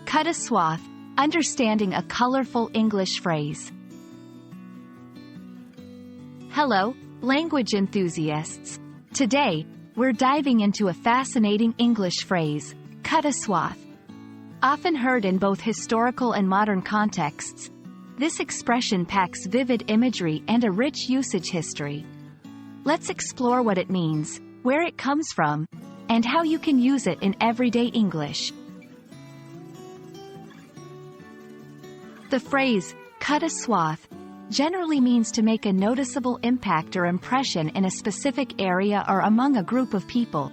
Cut a swath, understanding a colorful English phrase. Hello, language enthusiasts. Today, we're diving into a fascinating English phrase, cut a swath. Often heard in both historical and modern contexts, this expression packs vivid imagery and a rich usage history. Let's explore what it means, where it comes from, and how you can use it in everyday English. The phrase, cut a swath, generally means to make a noticeable impact or impression in a specific area or among a group of people.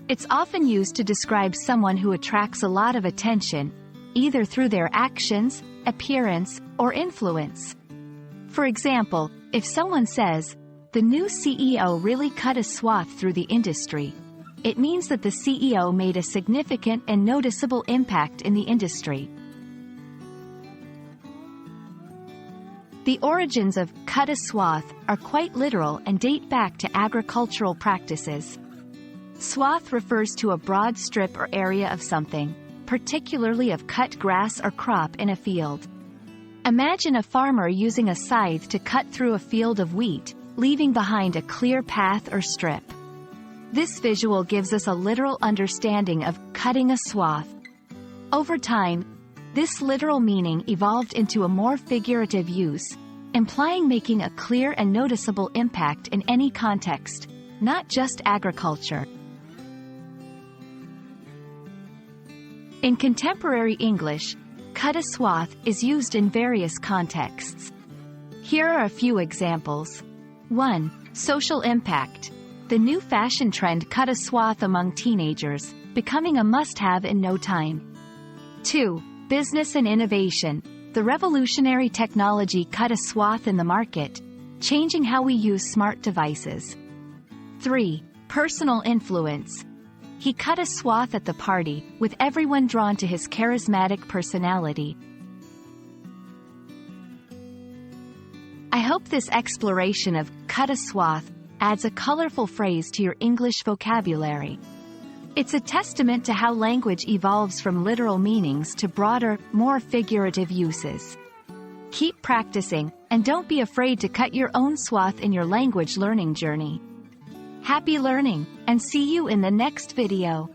It's often used to describe someone who attracts a lot of attention, either through their actions, appearance, or influence. For example, if someone says, "The new CEO really cut a swath through the industry," it means that the CEO made a significant and noticeable impact in the industry. The origins of cut a swath are quite literal and date back to agricultural practices. Swath refers to a broad strip or area of something, particularly of cut grass or crop in a field. Imagine a farmer using a scythe to cut through a field of wheat, leaving behind a clear path or strip. This visual gives us a literal understanding of cutting a swath. Over time, this literal meaning evolved into a more figurative use, implying making a clear and noticeable impact in any context, not just agriculture. In contemporary English, cut a swath is used in various contexts. Here are a few examples. 1. Social impact. The new fashion trend cut a swath among teenagers, becoming a must-have in no time. 2. Business and innovation. The revolutionary technology cut a swath in the market, changing how we use smart devices. 3. Personal influence. He cut a swath at the party, with everyone drawn to his charismatic personality. I hope this exploration of cut a swath adds a colorful phrase to your English vocabulary. It's a testament to how language evolves from literal meanings to broader, more figurative uses. Keep practicing, and don't be afraid to cut your own swath in your language learning journey. Happy learning, and see you in the next video.